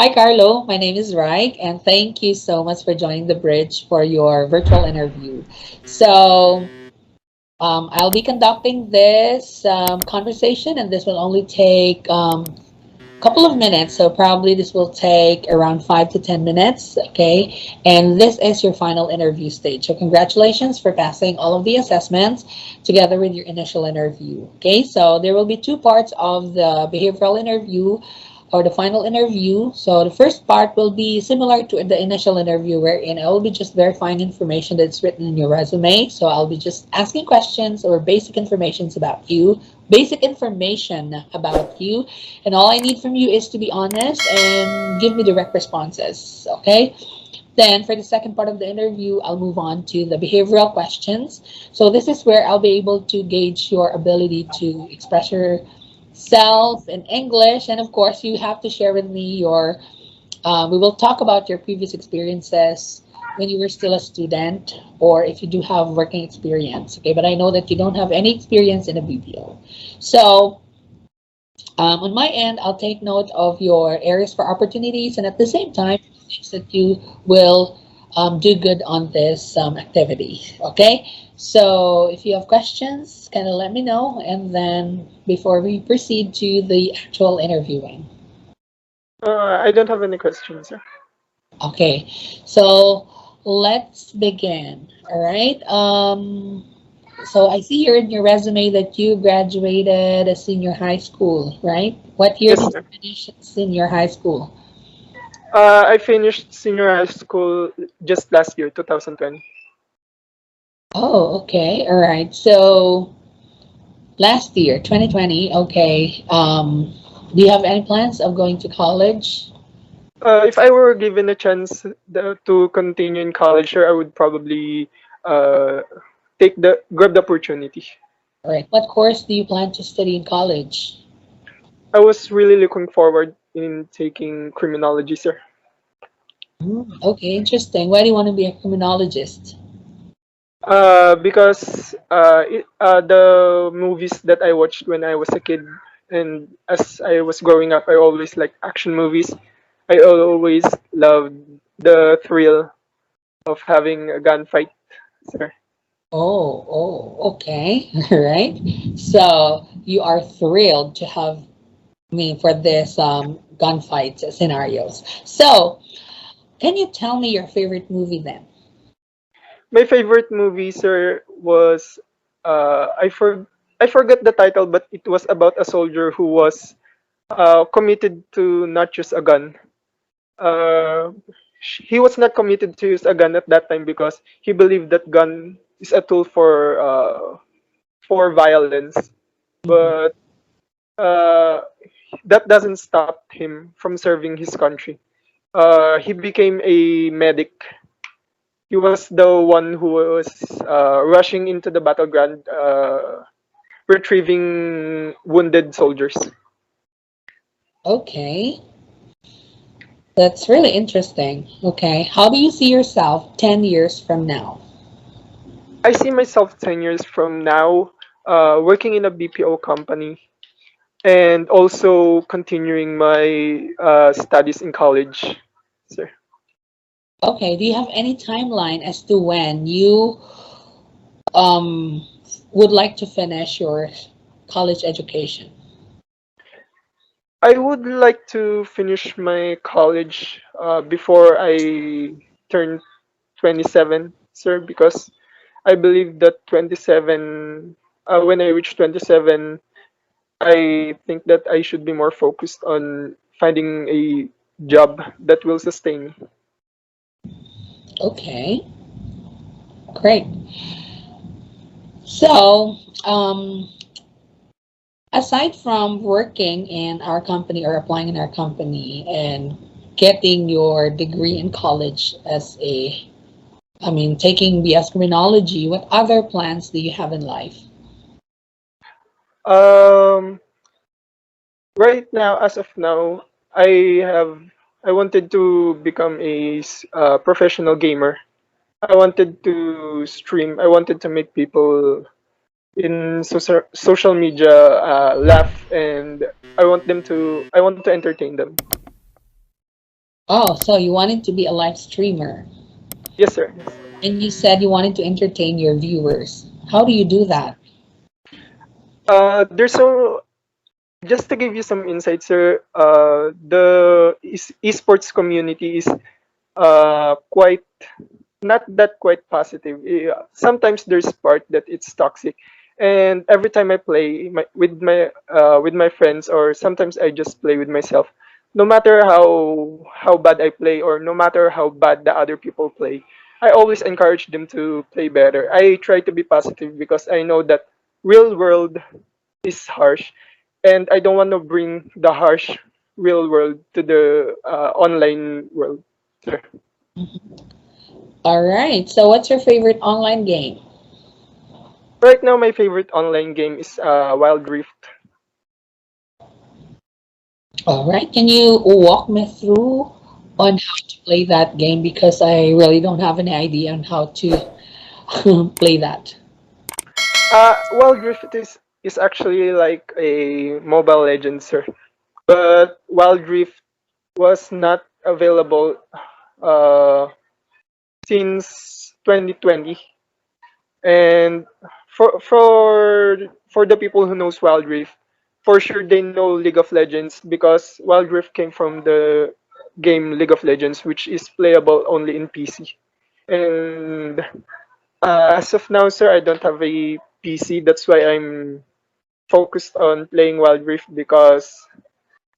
Hi, Carlo. My name is Raik, and thank you so much for joining the bridge for your virtual interview. So, I'll be conducting this conversation, and this will only take a couple of minutes. So, probably this will take around 5 to 10 minutes. Okay. And this is your final interview stage. So, congratulations for passing all of the assessments together with your initial interview. Okay. So, there will be two parts of the behavioral interview or the final interview. So the first part will be similar to the initial interview wherein I will be just verifying information that's written in your resume. So I'll be just asking questions or basic information about you. And all I need from you is to be honest and give me direct responses. Okay. Then for the second part of the interview, I'll move on to the behavioral questions. So this is where I'll be able to gauge your ability to express yourself in English. And of course, you have to share with me we will talk about your previous experiences when you were still a student or if you do have working experience. Okay, but I know that you don't have any experience in a BPO. So on my end, I'll take note of your areas for opportunities and at the same time, things that you will do good on this activity. Okay, so if you have questions, kind of let me know, and then before we proceed to the actual interviewing. I don't have any questions, sir. Okay, so let's begin. All right. So I see here in your resume that you graduated a senior high school, right? What year Yes, did sir. you finish senior high school? I finished senior high school just last year, 2020. Oh, okay. All right. So last year, 2020, okay. Do you have any plans of going to college? If I were given a chance to continue in college, sir, I would probably uh, grab the opportunity. All right. What course do you plan to study in college? I was really looking forward in taking criminology, sir. Okay, interesting. Why do you want to be a criminologist? Because the movies that I watched when I was a kid and as I was growing up, I always liked action movies. I always loved the thrill of having a gunfight, sir. Okay. All right. So you are thrilled to have me for this gunfight scenarios. So can you tell me your favorite movie then? My favorite movie, sir, was uh, I for I forgot the title, but it was about a soldier who was committed to not use a gun. Uh, he was not committed to use a gun at that time because he believed that gun is a tool for violence. But uh, that doesn't stop him from serving his country. He became a medic. He was the one who was rushing into the battleground, retrieving wounded soldiers. Okay. That's really interesting. Okay. How do you see yourself 10 years from now? I see myself 10 years from now working in a BPO company and also continuing my studies in college, sir. Okay. Do you have any timeline as to when you um, would like to finish your college education? I would like to finish my college before I turn 27, sir, because I believe that 27, when I reach 27, I think that I should be more focused on finding a job that will sustain me. Okay. Great. So, aside from working in our company or applying in our company and getting your degree in college taking BS criminology, what other plans do you have in life? Um, right now, as of now, I have I wanted to become a professional gamer. I wanted to stream. I wanted to make people in social media laugh, and I want to entertain them. Oh, so you wanted to be a live streamer, Yes, sir. and you said you wanted to entertain your viewers. How do you do that? There's so just to give you some insight, sir. The esports community is quite not that quite positive. Sometimes there's part that it's toxic, and every time I play with my friends, or sometimes I just play with myself. No matter how bad I play, or no matter how bad the other people play, I always encourage them to play better. I try to be positive because I know that real world is harsh, and I don't want to bring the harsh real world to the online world. Sir. All right. So, what's your favorite online game? Right now, my favorite online game is Wild Rift. All right. Can you walk me through on how to play that game? Because I really don't have any idea on how to play that. Wild Rift is actually like a Mobile Legends, sir. But Wild Rift was not available uh, since 2020. And for the people who knows Wild Rift, for sure they know League of Legends, because Wild Rift came from the game League of Legends, which is playable only in PC. And as of now, sir, I don't have a PC. That's why I'm focused on playing Wild Rift, because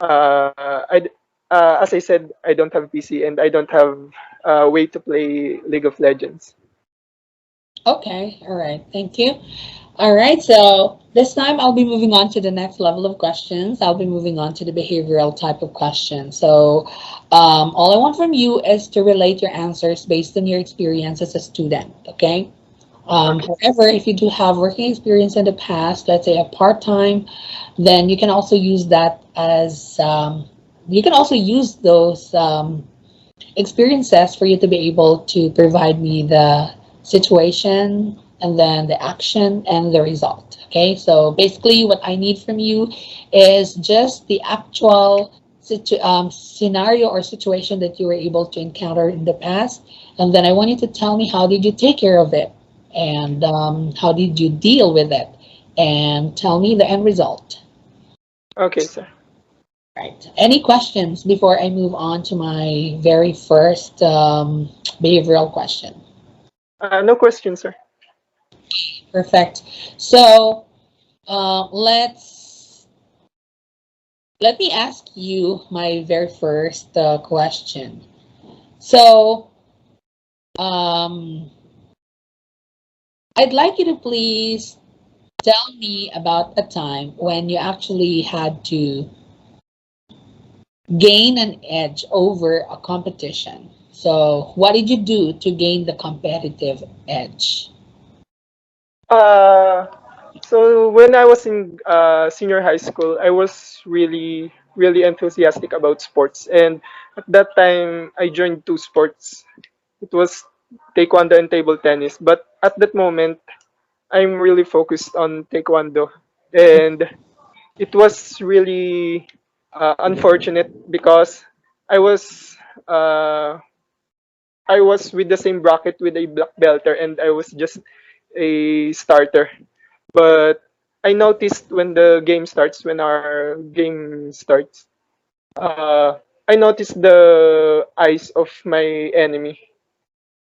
as I said, I don't have PC, and I don't have a way to play League of Legends. Okay. All right. Thank you. All right. So, this time I'll be moving on to the next level of questions. I'll be moving on to the behavioral type of question. So, all I want from you is to relate your answers based on your experience as a student. Okay. Okay. However, if you do have working experience in the past, let's say a part-time, then you can also use that as you can also use those experiences for you to be able to provide me the situation and then the action and the result. Okay, so basically, what I need from you is just the actual scenario or situation that you were able to encounter in the past, and then I want you to tell me how did you take care of it, and how did you deal with it, and tell me the end result. Okay, sir. Right. Any questions before I move on to my very first behavioral question? No question, sir. Perfect. So let's let me ask you my very first question. So um, I'd like you to please tell me about a time when you actually had to gain an edge over a competition. So what did you do to gain the competitive edge? Uh, so when I was in senior high school, I was really enthusiastic about sports, and at that time, I joined two sports. It was taekwondo and table tennis. But at that moment, I'm really focused on taekwondo, and it was really unfortunate because I was uh, I was with the same bracket with a black belter, and I was just a starter. But I noticed when the game starts, when our game starts, uh, I noticed the eyes of my enemy,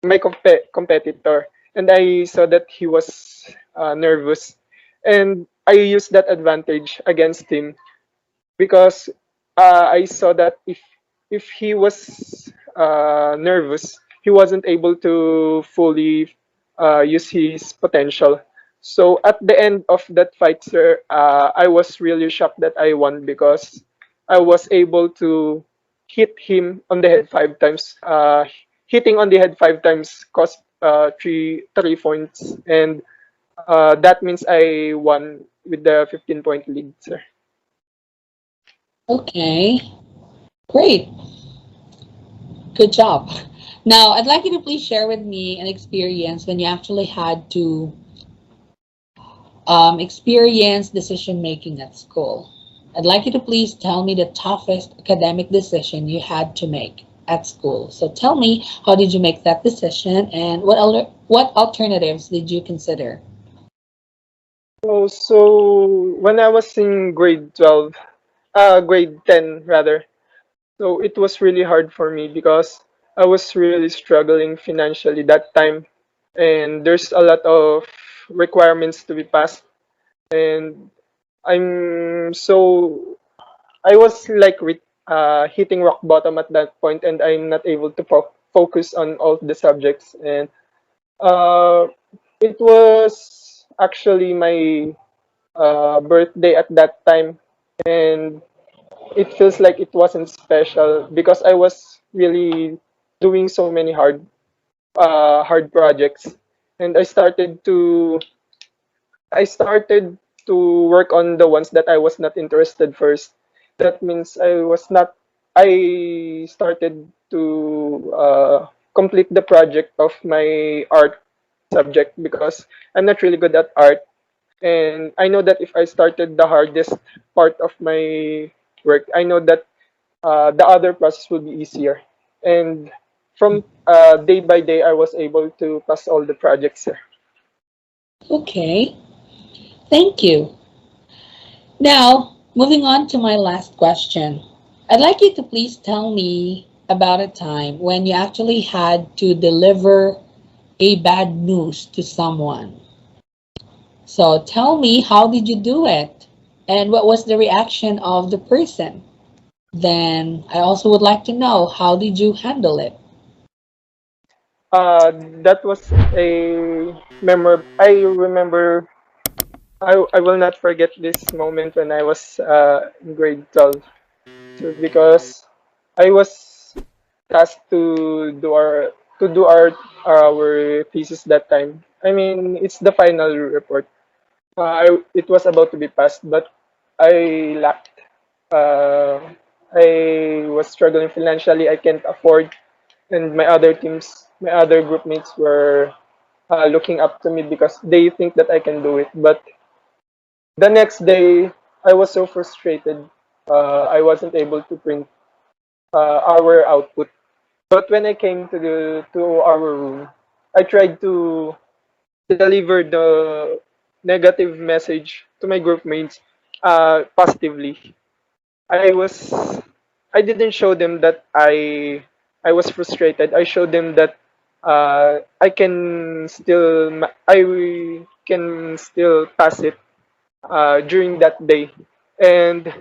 my competitor, and I saw that he was nervous, and I used that advantage against him, because I saw that if he was nervous, he wasn't able to fully use his potential. So at the end of that fight, sir, I was really shocked that I won, because I was able to hit him on the head 5 times. Hitting on the head 5 times cost three points, and that means I won with the 15-point lead, sir. Okay, great. Good job. Now, I'd like you to please share with me an experience when you actually had to experience decision making at school. I'd like you to please tell me the toughest academic decision you had to make. at school. So tell me, how did you make that decision, and what alternatives did you consider? So when I was in grade 12, grade 10 rather, so it was really hard for me because I was really struggling financially that time, and there's a lot of requirements to be passed, and I'm so I was like hitting rock bottom at that point, and I'm not able to focus on all the subjects. And uh, it was actually my birthday at that time, and it feels like it wasn't special because I was really doing so many hard projects, and I started to work on the ones that I was not interested first. That means I started to complete the project of my art subject because I'm not really good at art. And I know that if I started the hardest part of my work, I know that the other process will be easier. And from day by day, I was able to pass all the projects, sir. Okay, thank you. Now, moving on to my last question. I'd like you to please tell me about a time when you actually had to deliver a bad news to someone. So tell me, how did you do it? And what was the reaction of the person? Then I also would like to know, how did you handle it? That was a I remember. I will not forget this moment when I was in grade 12. So because I was tasked to do our thesis that time. I mean, it's the final report. It was about to be passed, but I lacked. Uh, I was struggling financially. I can't afford, and my other group mates were looking up to me because they think that I can do it. But the next day, I was so frustrated. I wasn't able to print our output. But when I came to our room, I tried to deliver the negative message to my group mates positively. I was I didn't show them that I was frustrated. I showed them that I can still pass it during that day. And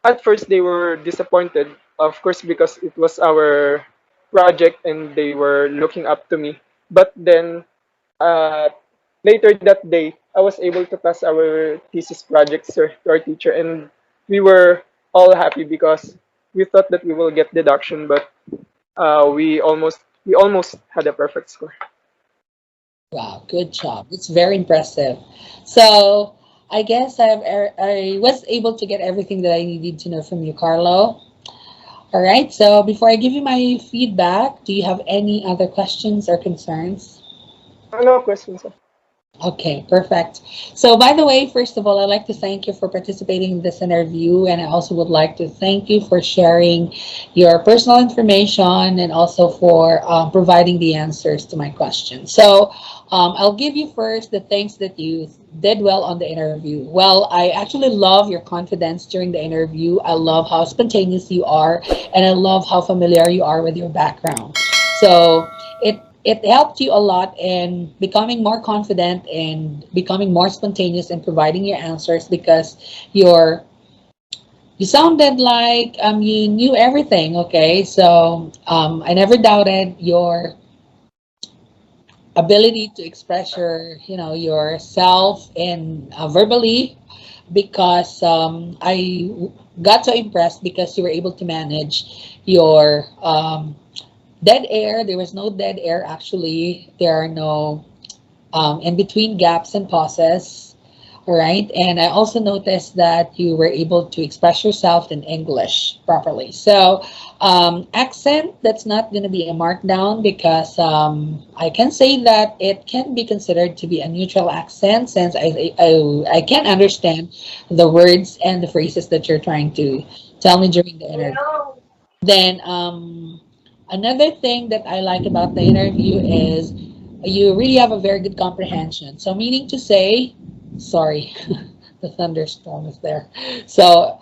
at first they were disappointed, of course, because it was our project and they were looking up to me. But then uh, later that day, I was able to pass our thesis project, sir, to our teacher, and we were all happy because we thought that we will get deduction, but we almost had a perfect score. Wow, good job. It's very impressive. So I guess I was able to get everything that I needed to know from you, Carlo. All right. So before I give you my feedback, do you have any other questions or concerns? No questions, sir. Okay, perfect. So, by the way, first of all, I'd like to thank you for participating in this interview, and I also would like to thank you for sharing your personal information and also for providing the answers to my questions. So, I'll give you first the things that you did well on the interview. Well, I actually love your confidence during the interview. I love how spontaneous you are, and I love how familiar you are with your background. So, it helped you a lot in becoming more confident and becoming more spontaneous in providing your answers because you're you sounded like you knew everything. Okay, so I never doubted your ability to express yourself in verbally, because I got so impressed because you were able to manage your dead air. There was no dead air, actually. There are no in between gaps and pauses. All right. And I also noticed that you were able to express yourself in English properly. So, accent, that's not going to be a markdown because I can say that it can be considered to be a neutral accent since I can understand the words and the phrases that you're trying to tell me during the interview. Then, Another thing that I like about the interview is you really have a very good comprehension. So meaning to say, sorry, the thunderstorm is there. So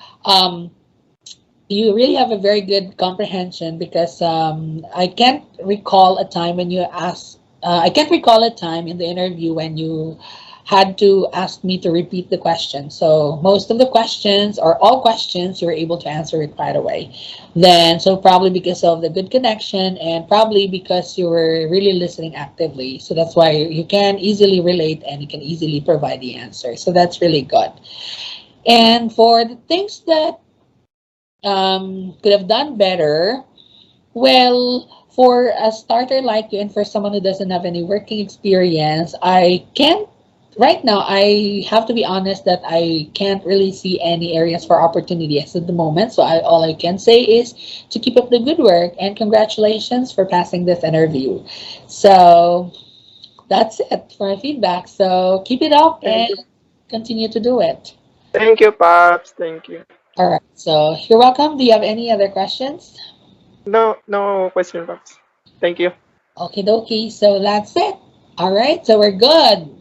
you really have a very good comprehension because I can't recall a time when you asked, I can't recall a time in the interview when you had to ask me to repeat the question. So most of the questions or all questions you were able to answer it right away. Then, so probably because of the good connection and probably because you were really listening actively. So that's why you can easily relate and you can easily provide the answer. So that's really good. And for the things that could have done better. Well, for a starter like you and for someone who doesn't have any working experience, I can't, right now, I have to be honest that I can't really see any areas for opportunities at the moment. So all I can say is to keep up the good work and congratulations for passing this interview. So that's it for my feedback. So keep it up Thank and you. continue to do it. Thank you, Pops. Thank you. All right. So you're welcome. Do you have any other questions? No, no question, Pops. Thank you. Okay, dokie. So that's it. All right. So we're good.